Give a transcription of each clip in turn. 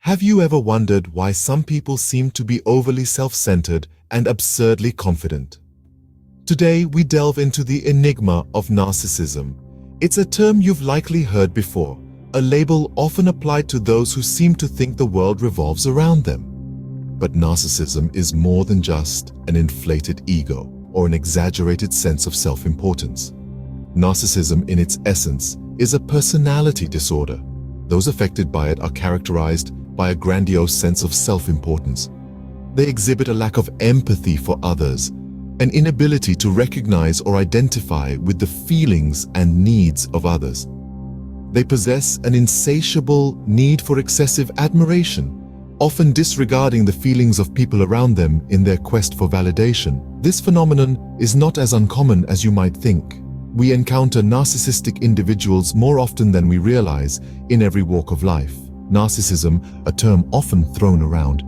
Have you ever wondered why some people seem to be overly self-centered and absurdly confident? Today, we delve into the enigma of narcissism. It's a term you've likely heard before, a label often applied to those who seem to think the world revolves around them. But narcissism is more than just an inflated ego or an exaggerated sense of self-importance. Narcissism, in its essence, is a personality disorder. Those affected by it are characterized by a grandiose sense of self-importance. They exhibit a lack of empathy for others, an inability to recognize or identify with the feelings and needs of others. They possess an insatiable need for excessive admiration, often disregarding the feelings of people around them in their quest for validation. This phenomenon is not as uncommon as you might think. We encounter narcissistic individuals more often than we realize in every walk of life. Narcissism, a term often thrown around,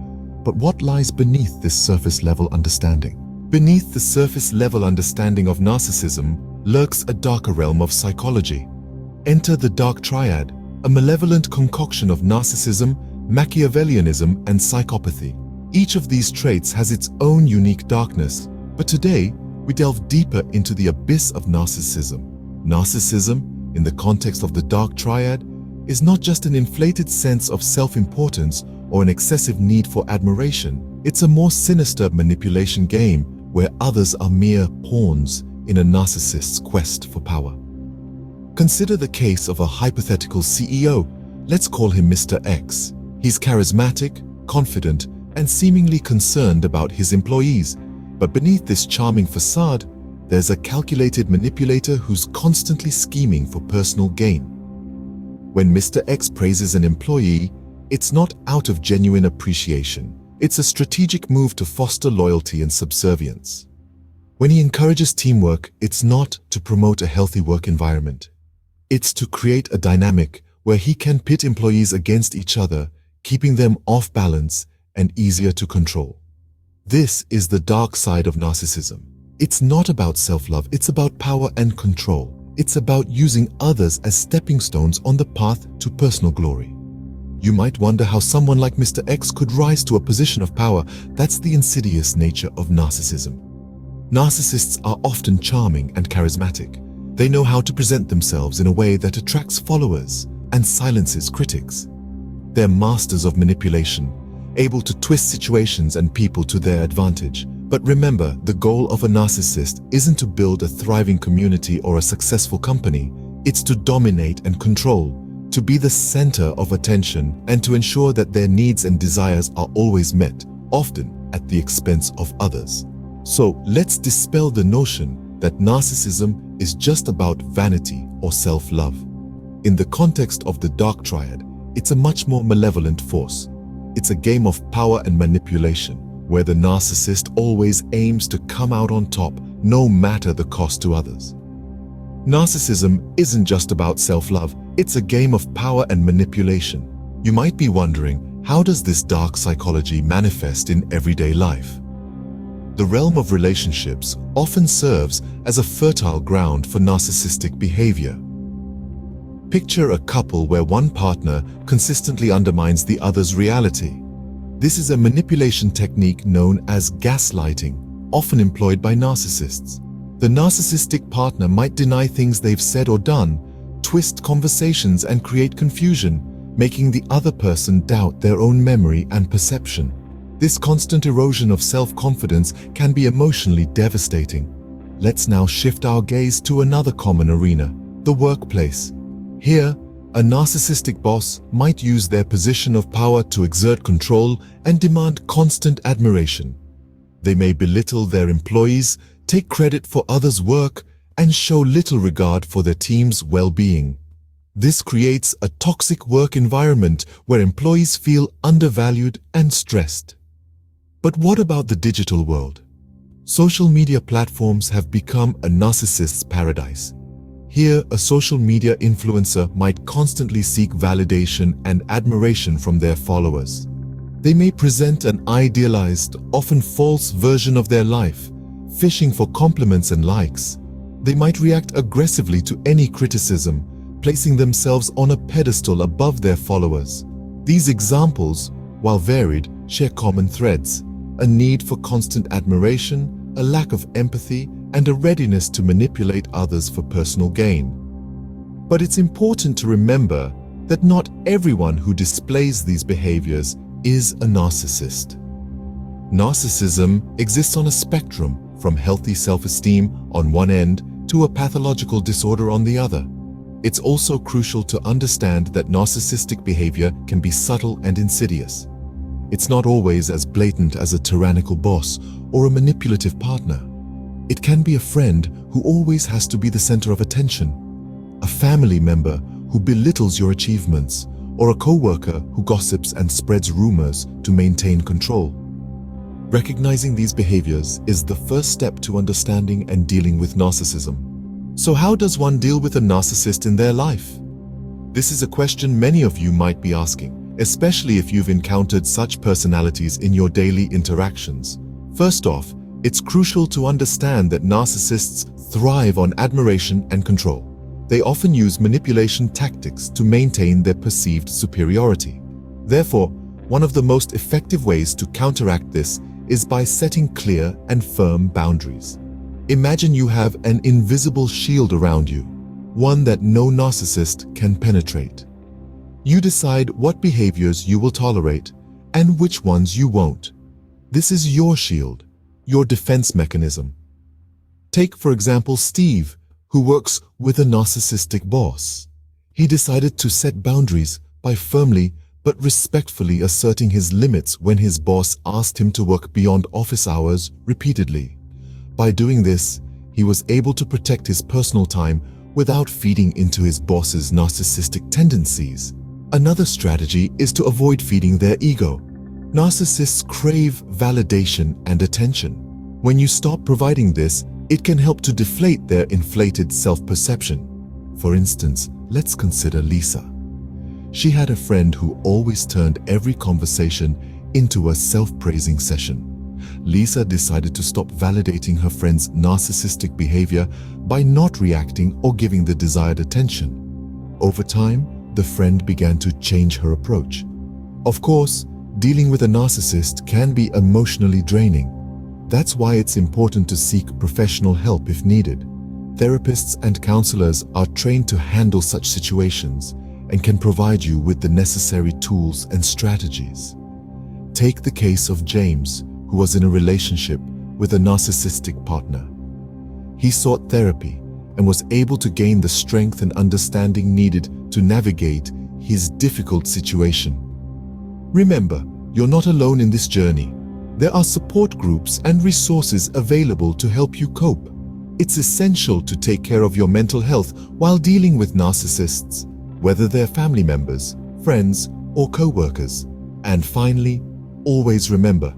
but what lies beneath this surface-level understanding? Beneath the surface-level understanding of narcissism lurks a darker realm of psychology. Enter the dark triad, a malevolent concoction of narcissism, Machiavellianism, and psychopathy. Each of these traits has its own unique darkness, but today we delve deeper into the abyss of narcissism. Narcissism, in the context of the dark triad, is not just an inflated sense of self-importance or an excessive need for admiration. It's a more sinister manipulation game where others are mere pawns in a narcissist's quest for power. Consider the case of a hypothetical CEO. Let's call him Mr. X. He's charismatic, confident, and seemingly concerned about his employees. But beneath this charming facade, there's a calculated manipulator who's constantly scheming for personal gain. When Mr. X praises an employee, it's not out of genuine appreciation. It's a strategic move to foster loyalty and subservience. When he encourages teamwork, it's not to promote a healthy work environment. It's to create a dynamic where he can pit employees against each other, keeping them off balance and easier to control. This is the dark side of narcissism. It's not about self-love, it's about power and control. It's about using others as stepping stones on the path to personal glory. You might wonder how someone like Mr. X could rise to a position of power. That's the insidious nature of narcissism. Narcissists are often charming and charismatic. They know how to present themselves in a way that attracts followers and silences critics. They're masters of manipulation, able to twist situations and people to their advantage. But remember, the goal of a narcissist isn't to build a thriving community or a successful company. It's to dominate and control, to be the center of attention, and to ensure that their needs and desires are always met, often at the expense of others. So let's dispel the notion that narcissism is just about vanity or self-love. In the context of the dark triad, it's a much more malevolent force. It's a game of power and manipulation, where the narcissist always aims to come out on top, no matter the cost to others. Narcissism isn't just about self-love, it's a game of power and manipulation. You might be wondering, how does this dark psychology manifest in everyday life? The realm of relationships often serves as a fertile ground for narcissistic behavior. Picture a couple where one partner consistently undermines the other's reality. This is a manipulation technique known as gaslighting, often employed by narcissists. The narcissistic partner might deny things they've said or done, twist conversations, and create confusion, making the other person doubt their own memory and perception. This constant erosion of self-confidence can be emotionally devastating. Let's now shift our gaze to another common arena, the workplace. Here, a narcissistic boss might use their position of power to exert control and demand constant admiration. They may belittle their employees, take credit for others' work, and show little regard for their team's well-being. This creates a toxic work environment where employees feel undervalued and stressed. But what about the digital world? Social media platforms have become a narcissist's paradise. Here, a social media influencer might constantly seek validation and admiration from their followers. They may present an idealized, often false version of their life, fishing for compliments and likes. They might react aggressively to any criticism, placing themselves on a pedestal above their followers. These examples, while varied, share common threads: a need for constant admiration, a lack of empathy, and a readiness to manipulate others for personal gain. But it's important to remember that not everyone who displays these behaviors is a narcissist. Narcissism exists on a spectrum, from healthy self-esteem on one end to a pathological disorder on the other. It's also crucial to understand that narcissistic behavior can be subtle and insidious. It's not always as blatant as a tyrannical boss or a manipulative partner. It can be a friend who always has to be the center of attention, a family member who belittles your achievements, or a co-worker who gossips and spreads rumors to maintain control. Recognizing these behaviors is the first step to understanding and dealing with narcissism. So how does one deal with a narcissist in their life? This is a question many of you might be asking, especially if you've encountered such personalities in your daily interactions. First off, it's crucial to understand that narcissists thrive on admiration and control. They often use manipulation tactics to maintain their perceived superiority. Therefore, one of the most effective ways to counteract this is by setting clear and firm boundaries. Imagine you have an invisible shield around you, one that no narcissist can penetrate. You decide what behaviors you will tolerate and which ones you won't. This is your shield, your defense mechanism. Take, for example, Steve, who works with a narcissistic boss. He decided to set boundaries by firmly but respectfully asserting his limits when his boss asked him to work beyond office hours repeatedly. By doing this, he was able to protect his personal time without feeding into his boss's narcissistic tendencies. Another strategy is to avoid feeding their ego. Narcissists crave validation and attention. When you stop providing this, it can help to deflate their inflated self-perception. For instance, let's consider Lisa. She had a friend who always turned every conversation into a self-praising session. Lisa decided to stop validating her friend's narcissistic behavior by not reacting or giving the desired attention. Over time, the friend began to change her approach. Of course, dealing with a narcissist can be emotionally draining. That's why it's important to seek professional help if needed. Therapists and counselors are trained to handle such situations and can provide you with the necessary tools and strategies. Take the case of James, who was in a relationship with a narcissistic partner. He sought therapy and was able to gain the strength and understanding needed to navigate his difficult situation. Remember, you're not alone in this journey. There are support groups and resources available to help you cope. It's essential to take care of your mental health while dealing with narcissists, whether they're family members, friends, or co-workers. And finally, always remember,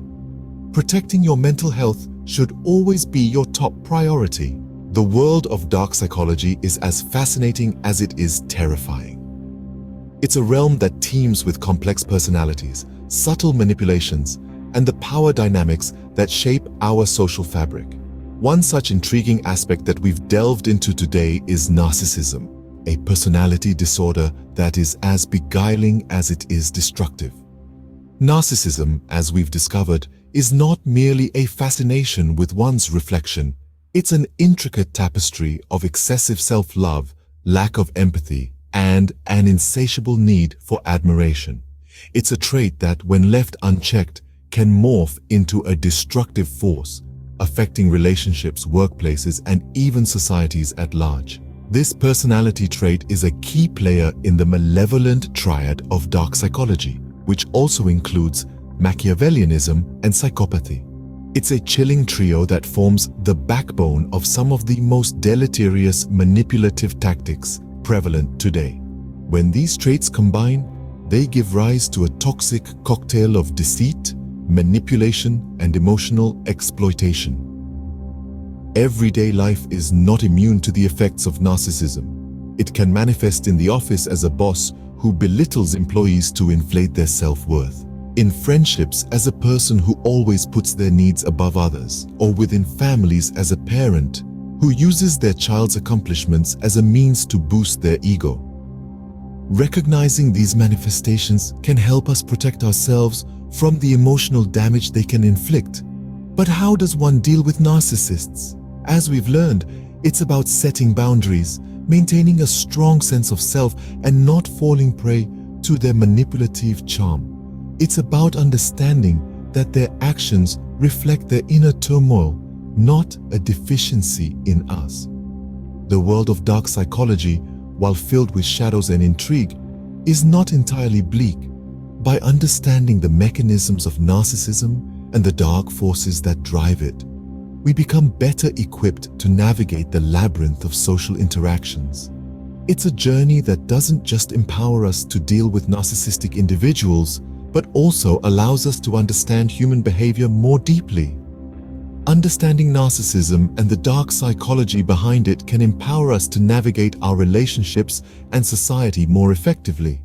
protecting your mental health should always be your top priority. The world of dark psychology is as fascinating as it is terrifying. It's a realm that teems with complex personalities, subtle manipulations, and the power dynamics that shape our social fabric. One such intriguing aspect that we've delved into today is narcissism, a personality disorder that is as beguiling as it is destructive. Narcissism, as we've discovered, is not merely a fascination with one's reflection. It's an intricate tapestry of excessive self-love, lack of empathy, and an insatiable need for admiration. It's a trait that, when left unchecked, can morph into a destructive force, affecting relationships, workplaces, and even societies at large. This personality trait is a key player in the malevolent triad of dark psychology, which also includes Machiavellianism and psychopathy. It's a chilling trio that forms the backbone of some of the most deleterious manipulative tactics prevalent today. When these traits combine, they give rise to a toxic cocktail of deceit, manipulation, and emotional exploitation. Everyday life is not immune to the effects of narcissism. It can manifest in the office as a boss who belittles employees to inflate their self-worth, in friendships as a person who always puts their needs above others, or within families as a parent who uses their child's accomplishments as a means to boost their ego. Recognizing these manifestations can help us protect ourselves from the emotional damage they can inflict. But how does one deal with narcissists? As we've learned, it's about setting boundaries, maintaining a strong sense of self, and not falling prey to their manipulative charm. It's about understanding that their actions reflect their inner turmoil, not a deficiency in us. The world of dark psychology, while filled with shadows and intrigue, is not entirely bleak. By understanding the mechanisms of narcissism and the dark forces that drive it, we become better equipped to navigate the labyrinth of social interactions. It's a journey that doesn't just empower us to deal with narcissistic individuals, but also allows us to understand human behavior more deeply. Understanding narcissism and the dark psychology behind it can empower us to navigate our relationships and society more effectively.